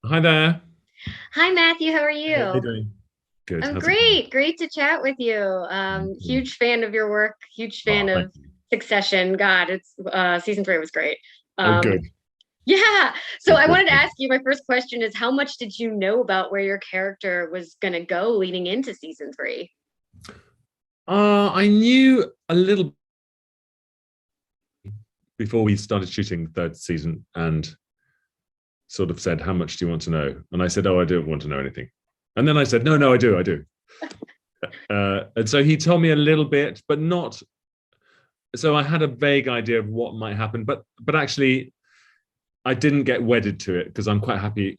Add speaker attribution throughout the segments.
Speaker 1: Hi there.
Speaker 2: Hi, Matthew. How are
Speaker 1: How are you
Speaker 2: you?
Speaker 1: doing? Good.
Speaker 2: I'm
Speaker 1: How's it going?
Speaker 2: great. Great to chat with you.
Speaker 1: You too.
Speaker 2: Huge fan of your work. Huge fan
Speaker 1: Oh, thank
Speaker 2: of
Speaker 1: you.
Speaker 2: Succession. God, it's season three was great.
Speaker 1: Oh,
Speaker 2: Um,
Speaker 1: good.
Speaker 2: yeah. So
Speaker 1: Good,
Speaker 2: I
Speaker 1: good,
Speaker 2: wanted to
Speaker 1: good.
Speaker 2: ask you, my first question is how much did you know about where your character was gonna go leading into season three?
Speaker 1: I knew a little before we started shooting the third season and sort of said, how much do you want to know? And I said, oh, I don't want to know anything. And then I said, no, no, I do, I do. And so he told me a little bit, but not. So I had a vague idea of what might happen, but actually I didn't get wedded to it because I'm quite happy.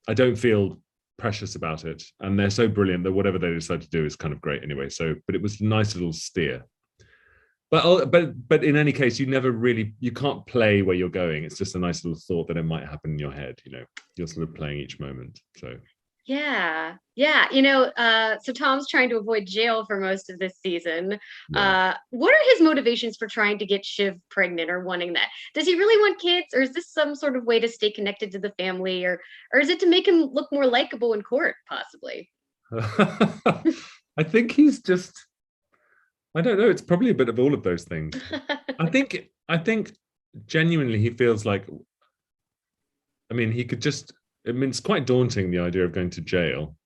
Speaker 1: I don't feel precious about it, and they're so brilliant that whatever they decide to do is kind of great anyway. So, but it was a nice little steer. But in any case, you can't play where you're going. It's just a nice little thought that it might happen in your head. You're sort of playing each moment. So
Speaker 2: Yeah. Yeah. So Tom's trying to avoid jail for most of this season.
Speaker 1: yeah.
Speaker 2: What are his motivations for trying to get Shiv pregnant or wanting that? Does he really want kids, or is this some sort of way to stay connected to the family, or is it to make him look more likable in court, possibly?
Speaker 1: I think he's just. I don't know. It's probably a bit of all of those things. I think genuinely he feels like. I mean, he could just. I mean, it's quite daunting the idea of going to jail.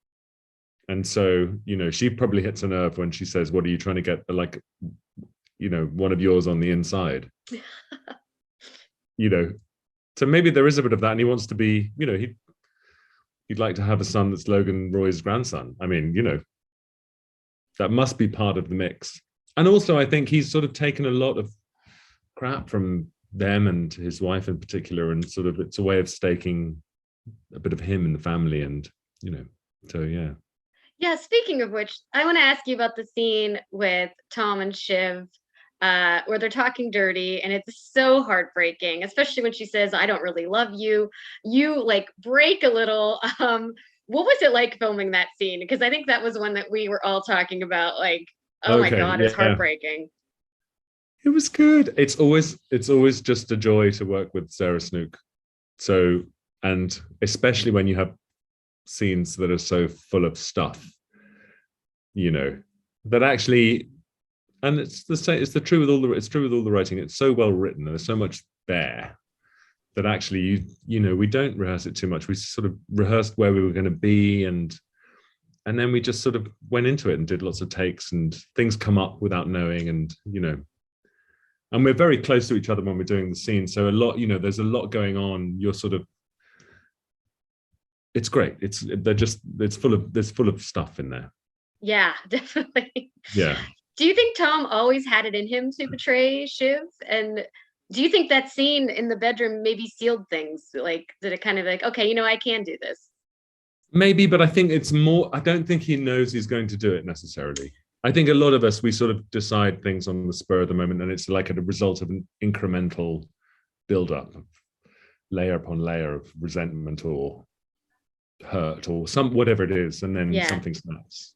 Speaker 1: And so, she probably hits a nerve when she says, "What are you trying to get? Like, one of yours on the inside." You know. So maybe there is a bit of that, and he wants to be. He'd like to have a son that's Logan Roy's grandson. I mean, that must be part of the mix. And also, I think he's sort of taken a lot of crap from them and his wife in particular, and sort of it's a way of staking a bit of him in the family, and you know, so yeah.
Speaker 2: Yeah, speaking of which, I want to ask you about the scene with Tom and Shiv, where they're talking dirty, and it's so heartbreaking, especially when she says, "I don't really love you." You like break a little. What was it like filming that scene? Because I think that was one that we were all talking about. Like, oh my
Speaker 1: Okay,
Speaker 2: God, it's
Speaker 1: yeah,
Speaker 2: heartbreaking.
Speaker 1: it was good. It's always just a joy to work with Sarah Snook. So, and especially when you have scenes that are so full of stuff, you know, that actually, and it's the same. It's true with all the writing. It's so well written, and there's so much there that actually we don't rehearse it too much. We sort of rehearsed where we were going to be, and then we just sort of went into it and did lots of takes, and things come up without knowing, and we're very close to each other when we're doing the scene. So a lot, there's a lot going on. You're sort of, it's great. There's full of stuff in there.
Speaker 2: Yeah, definitely.
Speaker 1: Yeah.
Speaker 2: Do you think Tom always had it in him to betray Shiv? And do you think that scene in the bedroom maybe sealed things? Like, did it kind of like, okay, I can do this?
Speaker 1: Maybe, but I think it's more, I don't think he knows he's going to do it necessarily. I think a lot of us, we sort of decide things on the spur of the moment, and it's like a result of an incremental build up, layer upon layer of resentment or hurt or whatever it is, and then
Speaker 2: Yeah.
Speaker 1: something snaps.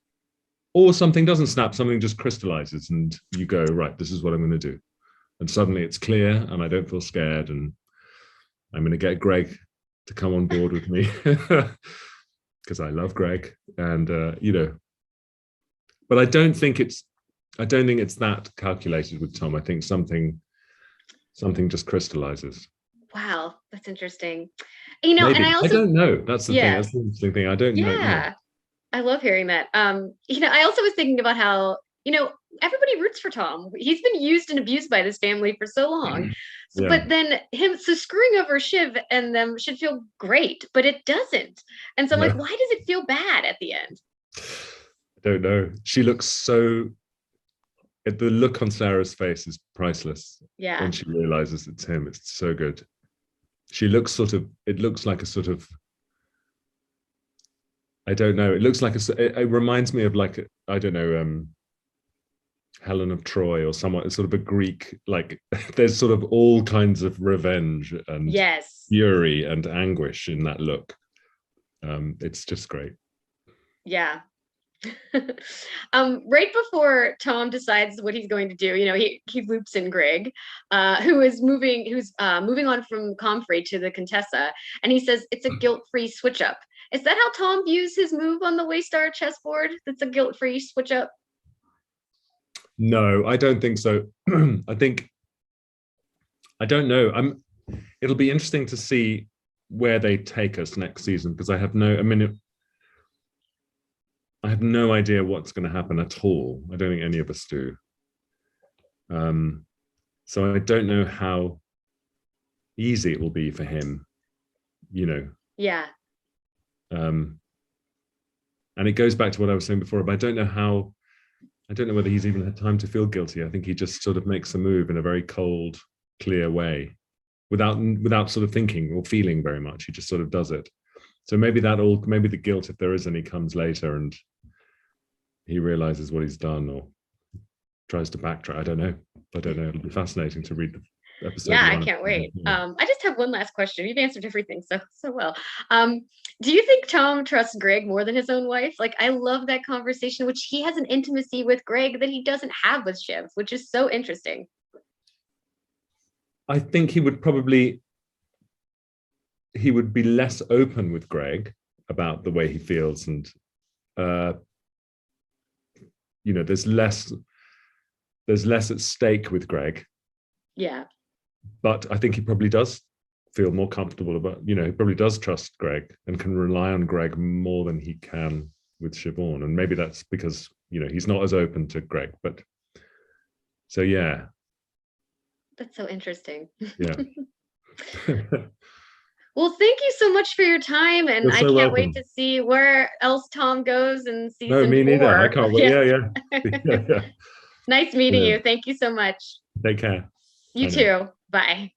Speaker 1: Or something doesn't snap, something just crystallizes, and you go, right, this is what I'm going to do. And suddenly it's clear, and I don't feel scared, and I'm going to get Greg to come on board with me because I love Greg, and but I don't think it's that calculated with Tom. I think something just crystallizes.
Speaker 2: Wow, that's interesting. And I
Speaker 1: Maybe I
Speaker 2: also,
Speaker 1: don't know. That's the thing.
Speaker 2: yeah,
Speaker 1: That's the interesting thing. I don't know.
Speaker 2: yeah, I love hearing that. I also was thinking about how, everybody roots for Tom. He's been used and abused by this family for so long. So,
Speaker 1: Yeah,
Speaker 2: but then so screwing over Shiv and them should feel great, but it doesn't. And so I'm like,
Speaker 1: no,
Speaker 2: why does it feel bad at the end?
Speaker 1: I don't know. She looks so. The look on Sarah's face is priceless when
Speaker 2: Yeah.
Speaker 1: she realizes it's him. It's so good. She looks sort of. It looks like a sort of. I don't know. It looks like It reminds me of like I don't know. Helen of Troy or someone. It's sort of a Greek. Like there's sort of all kinds of revenge and
Speaker 2: Yes.
Speaker 1: fury and anguish in that look. It's just great.
Speaker 2: Yeah. Right before Tom decides what he's going to do, he loops in Greg, who's moving on from Comfrey to the Contessa, and he says it's a guilt-free switch up. Is that how Tom views his move on the Waystar chessboard? That's a guilt-free switch up?
Speaker 1: No, I don't think so. I don't know. It'll be interesting to see where they take us next season, because I have no idea what's going to happen at all. I don't think any of us do. So I don't know how easy it will be for him,
Speaker 2: Yeah.
Speaker 1: And it goes back to what I was saying before, but I don't know whether he's even had time to feel guilty. I think he just sort of makes a move in a very cold, clear way, without sort of thinking or feeling very much. He just sort of does it. So maybe the guilt, if there is any, comes later and he realizes what he's done or tries to backtrack. I don't know. It'll be fascinating to read the episode.
Speaker 2: Yeah, I can't wait. I just have one last question. You've answered everything so well. Do you think Tom trusts Greg more than his own wife? Like, I love that conversation, which he has an intimacy with Greg that he doesn't have with Shiv, which is so interesting.
Speaker 1: I think he would be less open with Greg about the way he feels, and there's less at stake with Greg.
Speaker 2: Yeah.
Speaker 1: But I think he probably does feel more comfortable about, he probably does trust Greg and can rely on Greg more than he can with Siobhan. And maybe that's because, he's not as open to Greg. But so, yeah.
Speaker 2: That's so interesting.
Speaker 1: Yeah.
Speaker 2: Well, thank you so much for your time, and I can't
Speaker 1: welcome.
Speaker 2: wait to see where else Tom goes in season 4.
Speaker 1: No, me neither. I can't wait. Yeah.
Speaker 2: Nice meeting you. Thank you so much.
Speaker 1: Take care.
Speaker 2: You too. Bye.